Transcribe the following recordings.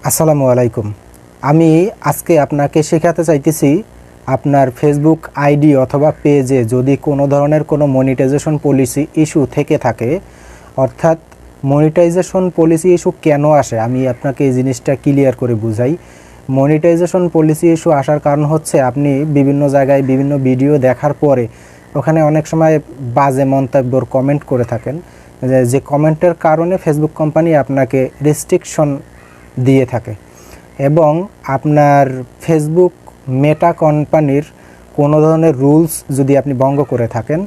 আসসালামু আলাইকুম। আমি আজকে আপনাকে শেখাতে চাইতেছি আপনার ফেসবুক আইডি অথবা পেজে যদি কোনো ধরনের কোনো মনিটাইজেশন পলিসি ইস্যু থেকে থাকে, অর্থাৎ মনিটাইজেশন পলিসি ইস্যু কেন আসে আমি আপনাকে এই জিনিসটা ক্লিয়ার করে বুঝাই। মনিটাইজেশন পলিসি ইস্যু আসার কারণ হচ্ছে আপনি বিভিন্ন জায়গায় বিভিন্ন ভিডিও দেখার পরে ওখানে অনেক সময় বাজে মন্তব্যর কমেন্ট করে থাকেন, যে কমেন্টের কারণে ফেসবুক কোম্পানি আপনাকে রেস্ট্রিকশন দিয়ে থাকে এবং আপনার ফেসবুক মেটা কোম্পানির কোনো ধরনের রুলস যদি আপনি ভঙ্গ করে থাকেন,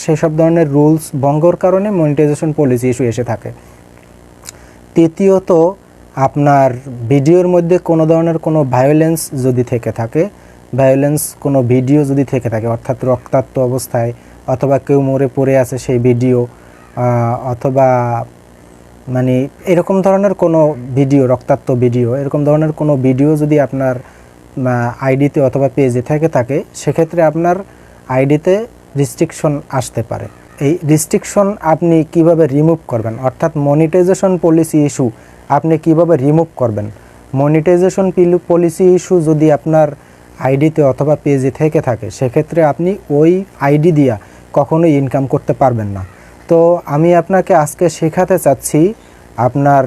সেই সব ধরনের রুলস ভঙ্গর কারণে মনিটাইজেশন পলিসি ইস্যু এসে থাকে। তৃতীয়ত, আপনার ভিডিওর মধ্যে কোনো ধরনের কোনো ভায়োলেন্স যদি থেকে থাকে, কোনো ভিডিও যদি থেকে থাকে, অর্থাৎ রক্তাক্ত অবস্থায় অথবা কেউ মরে পড়ে আছে সেই ভিডিও, অথবা মানে এরকম ধরনের কোনো ভিডিও, রক্তাক্ত ভিডিও, এরকম ধরনের কোনো ভিডিও যদি আপনার আইডিতে অথবা পেজে থেকে থাকে, সেক্ষেত্রে আপনার আইডিতে রেস্ট্রিকশন আসতে পারে। এই রেস্ট্রিকশন আপনি কিভাবে রিমুভ করবেন, অর্থাৎ মনিটাইজেশন পলিসি ইস্যু আপনি কিভাবে রিমুভ করবেন। মনিটাইজেশন পলিসি ইস্যু যদি আপনার আইডিতে অথবা পেজে থেকে থাকে, সেক্ষেত্রে আপনি ওই আইডি দিয়া কখনোই ইনকাম করতে পারবেন না। তো আমি আপনাকে আজকে শেখাতে চাচ্ছি আপনার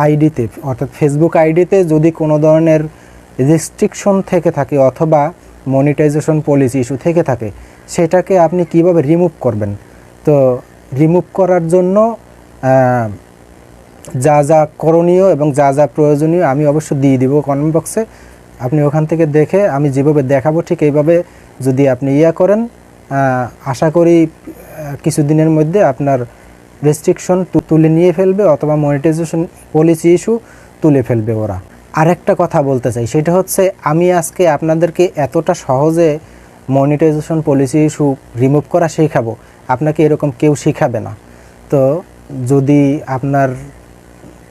আইডিতে, অর্থাৎ ফেসবুক আইডিতে যদি কোনো ধরনের রেস্ট্রিকশন থেকে থাকে অথবা মনিটাইজেশন পলিসি ইস্যু থেকে থাকে, সেটাকে আপনি কিভাবে রিমুভ করবেন। তো রিমুভ করার জন্য যা যা করণীয় এবং যা যা প্রয়োজনীয় আমি অবশ্য দিয়ে দিব কমেন্ট বক্সে। আপনি ওখান থেকে দেখে আমি যেভাবে দেখাবো ঠিক এইভাবে যদি আপনি করেন, আশা করি কিছুদিনের মধ্যে আপনার রেস্ট্রিকশন তুলে নিয়ে ফেলবে অথবা মনিটাইজেশন পলিসি ইস্যু তুলে ফেলবে ওরা। আরেকটা কথা বলতে চাই, সেটা হচ্ছে আমি আজকে আপনাদেরকে এতটা সহজে মনিটাইজেশন পলিসি ইস্যু রিমুভ করা শেখাবো, আপনাকে এরকম কেউ শেখাবে না। তো যদি আপনার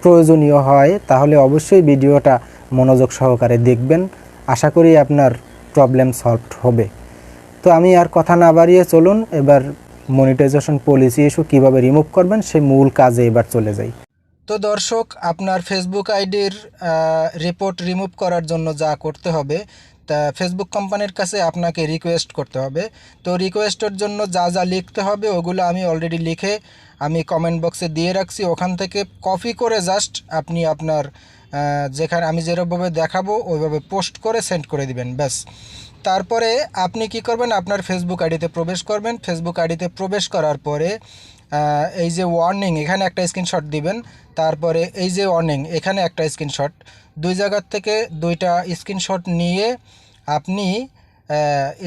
প্রয়োজনীয় হয় তাহলে অবশ্যই ভিডিওটা মনোযোগ সহকারে দেখবেন, আশা করি আপনার প্রবলেম সলভড হবে। তো আমি আর কথা না বাড়িয়ে চলুন এবার মনিটাইজেশন পলিসি ইস্যু কীভাবে রিমুভ করবেন সেই মূল কাজে এবার চলে যাই। তো দর্শক, আপনার ফেসবুক আইডির রিপোর্ট রিমুভ করার জন্য যা করতে হবে, তা ফেসবুক কোম্পানির কাছে আপনাকে রিকোয়েস্ট করতে হবে। তো রিকোয়েস্টের জন্য যা যা লিখতে হবে ওগুলো আমি অলরেডি লিখে আমি কমেন্ট বক্সে দিয়ে রাখছি, ওখান থেকে কপি করে জাস্ট আপনি আপনার যেখানে আমি যেভাবে দেখাবো ওইভাবে পোস্ট করে সেন্ড করে দিবেন, ব্যাস। তারপরে আপনি কি করবেন, আপনার ফেসবুক আইডিতে প্রবেশ করবেন। ফেসবুক আইডিতে প্রবেশ করার পরে এই যে ওয়ার্নিং, এখানে একটা স্ক্রিনশট দিবেন। তারপরে এই যে ওয়ার্নিং, এখানে একটা স্ক্রিনশট, দুই জায়গার থেকে দুইটা স্ক্রিনশট নিয়ে আপনি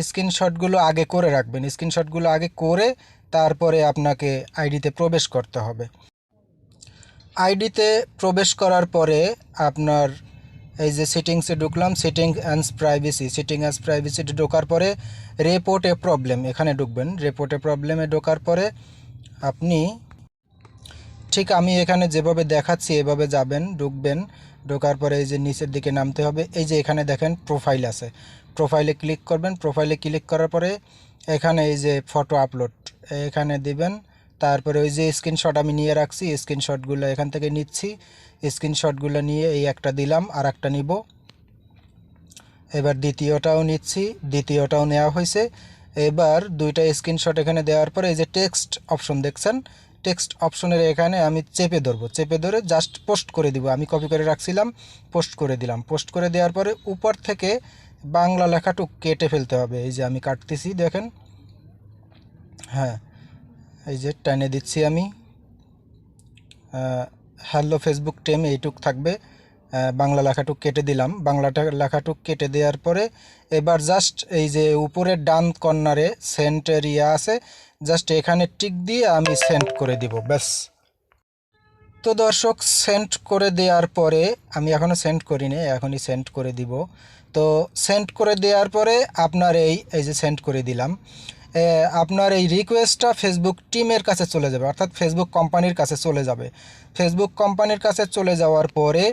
স্ক্রিনশটগুলো আগে করে রাখবেন। স্ক্রিনশটগুলো আগে করে তারপরে আপনাকে আইডিতে প্রবেশ করতে হবে। আইডিতে প্রবেশ করার পরে আপনার এই যে সেটিংসে ঢুকলাম, সেটিং অ্যান্ড প্রাইভেসিতে ঢোকার পরে রিপোর্ট এ প্রবলেম, এখানে ঢুকবেন। রিপোর্ট এ প্রবলেমে ঢোকার পরে আপনি ঠিক আমি এখানে যেভাবে দেখাচ্ছি এভাবে যাবেন, ঢুকবেন। ঢোকার পরে এই যে নিচের দিকে নামতে হবে, এই যে এখানে দেখেন প্রোফাইল আছে, প্রোফাইলে ক্লিক করবেন। প্রোফাইলে ক্লিক করার পরে এখানে এই যে ফটো আপলোড এখানে দিবেন। তারপরে ওই যে স্ক্রিনশট আমি নিয়ে রাখছি, স্ক্রিনশটগুলো এখান থেকে নিচ্ছি। স্ক্রিনশটগুলো নিয়ে এই একটা দিলাম, আর একটা নিব। এবার দ্বিতীয়টাও নিচ্ছি, দ্বিতীয়টাও নেওয়া হয়েছে। এবার দুইটা স্ক্রিনশট এখানে দেওয়ার পরে এই যে টেক্সট অপশন দেখছেন, টেক্সট অপশনের এখানে আমি চেপে ধরবো, চেপে ধরে জাস্ট পোস্ট করে দিব। আমি কপি করে রাখছিলাম, পোস্ট করে দিলাম। পোস্ট করে দেওয়ার পরে উপর থেকে বাংলা লেখাটুকু কেটে ফেলতে হবে। এই যে আমি কাটতেছি, দেখেন, হ্যাঁ, এই যে টেনে দিচ্ছি আমি। হ্যালো ফেসবুক টেম এইটুক থাকবে, বাংলা লেখাটুক কেটে দিলাম। লেখাটুক কেটে দেওয়ার পরে এবার জাস্ট এই যে উপরের ডান কর্নারে সেন্টের আছে, জাস্ট এখানে টিক দিয়ে আমি সেন্ড করে দিব, ব্যাস। তো দর্শক, সেন্ড করে দেওয়ার পরে আমি এখনও সেন্ড করিনি, এখনই সেন্ড করে দিব। তো সেন্ড করে দেওয়ার পরে আপনার এই যে সেন্ড করে দিলাম, আপনার এই রিকোয়েস্টটা ফেসবুক টিমের কাছে চলে যাবে, অর্থাৎ ফেসবুক কোম্পানির কাছে চলে যাবে। ফেসবুক কোম্পানির কাছে চলে যাওয়ার পরে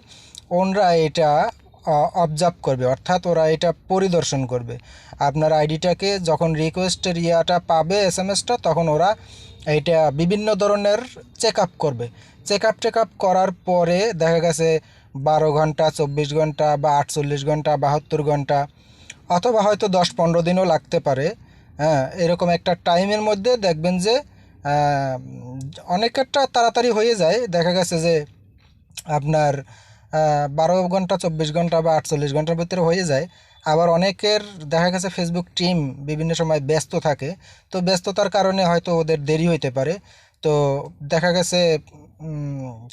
ওনরা এটা অবজার্ভ করবে, অর্থাৎ ওরা এটা পরিদর্শন করবে আপনার আইডিটাকে। যখন রিকোয়েস্টের পাবে এসএমএসটা, তখন ওরা এইটা বিভিন্ন ধরনের চেক আপ করবে। চেক আপ করার পরে দেখা গেছে 12 ঘন্টা, 24 ঘন্টা বা 48 ঘন্টা, 72 ঘন্টা, অথবা হয়তো 10-15 দিনও লাগতে পারে। হ্যাঁ, এরকম একটা টাইমের মধ্যে দেখবেন যে অনেকেরটা তাড়াতাড়ি হয়ে যায়। দেখা গেছে যে আপনার 12 ঘন্টা, 24 ঘন্টা বা 48 ঘন্টার ভিতরে হয়ে যায়। আবার অনেকের দেখা গেছে ফেসবুক টিম বিভিন্ন সময় ব্যস্ত থাকে, তো ব্যস্ততার কারণে হয়তো ওদের দেরি হইতে পারে। তো দেখা গেছে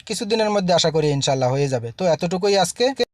কিছুদিনের মধ্যে আশা করি ইনশাল্লাহ হয়ে যাবে। তো এতটুকুই আজকে।